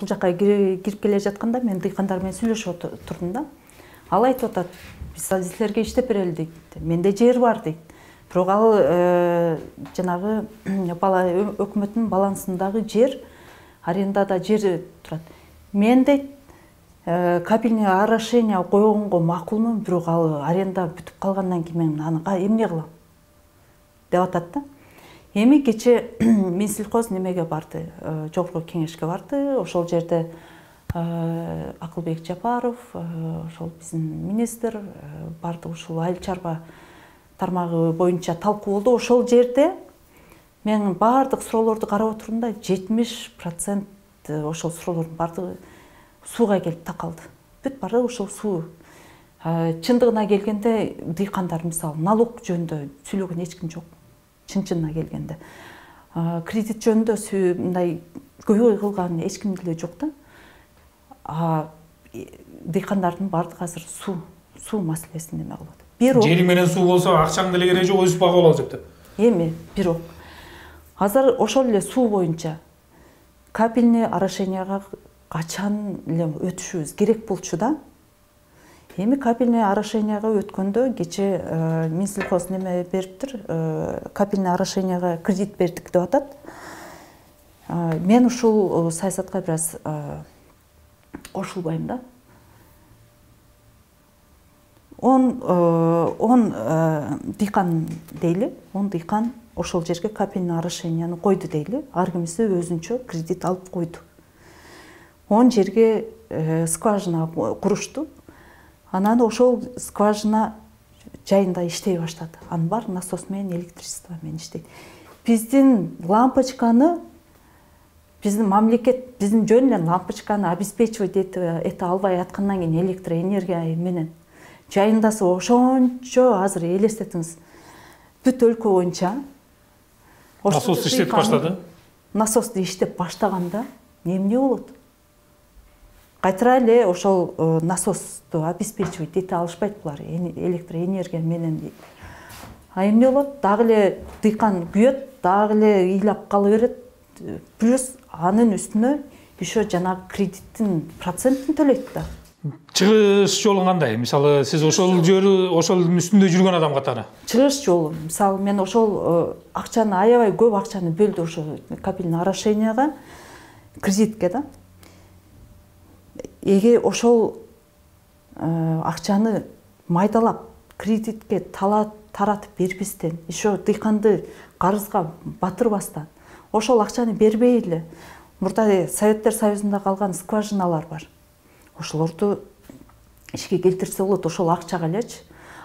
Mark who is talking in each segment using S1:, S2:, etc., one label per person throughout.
S1: Бул жака кирип келе жатканда мен дыйкандар менен сүйлөшүп турдум да. Ал айтып атат, биз силерге иштеп берели дейт. Менде жер бар дейт. Бирок ал жанагы өкмөттүн балансындагы жер, арендада жер турат. Мен дейт кабельное орошение койгонго макулмун, бирок ал аренда бүтүп калгандан кийин мен аны эмне кылам деп атат да. Эми кече Минсельхоз немеге барды, жогорку кеңешке барды. Ошол жерде Акылбек Жапаров, ошол биздин министр барды, ушул айыл чарба тармагы боюнча талкуу болду. Ошол жерде мен баардык суроолорду карап отурдум да, 70% ошол суроолордун баардыгы сууга келип такалды. Бүт баары ошол суу. Чындыгына келгенде дыйкандар мисалы налог жөнүндө сүйлөгөн эч ким жок. Чын-чынына келгенде. Кредит жөнүндө мындай көйгөй кылган эч ким деле жок да. Дыйкандардын баардыгы азыр суу маселесин неме кылып атат. Бирок
S2: жери менен суу болсо акчаң деле кереги жок, өз багып алып эсептеп.
S1: Эми бирок азыр ошол эле суу боюнча кабельное орошенияга качан эле өтүшүбүз керек болчу да. Эми кабельное орошенияга өткөндө кече Минсельхоз неме бериптир, кабельное орошенияга кредит бердик деп атат. Мен ушул саясатка бир аз кошулбайм да. Он дыйкан дейли, он дыйкан ошол жерге кабельное орошенияны койду дейли, ар кимиси өзүнчө кредит алып койду. Он жерге скважина курушту. Анан ошол скважина жайында иштей баштады. Анын бар насос менен, электричество менен иштейт. Биздин лампочканы, биздин мамлекет, биздин жөн эле лампочканы обеспечивать эте албай аткандан кийин электроэнергия менен жайындасы ошончо азыр элестетиңиз. Бүт өлкө боюнча
S2: насос иштеп баштады.
S1: Насосду иштеп баштаганда эмне болот? Кайтара эле ошол насосту обеспечивать эте алышпайт булар электроэнергия менен. Эмне болот? Дагы эле дыйкан күйөт, дагы эле ыйлап кала берет. Плюс анын үстүнө еще жанагы кредиттин процентин төлөйт да.
S2: Чыгыш жолу кандай? Мисалы, сиз ошол үстүндө жүргөн адам катары.
S1: Чыгыш жолу, мисалы, мен ошол акчаны аябай көп акчаны бөлдү ошол кабельное орошенияга, кредитке да. Эге ошол акчаны майдалап кредитке таратып бербестен, еще дыйканды карызга батырбастан, ошол акчаны бербей эле мурда Советтер Союзунда калган скважиналар бар. Ошолорду ишке келтирсе болот, ошол акчага элечи.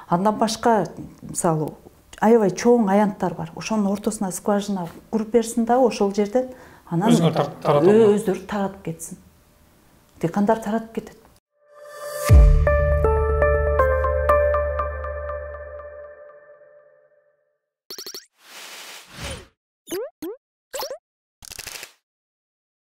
S1: Андан башка, мисалы, аябай чоң аянттар бар. Ошонун ортосуна скважина куруп берсин да, ошол жерден анан өздөрү таратып кетсин. Дыйкандар таратып кетет.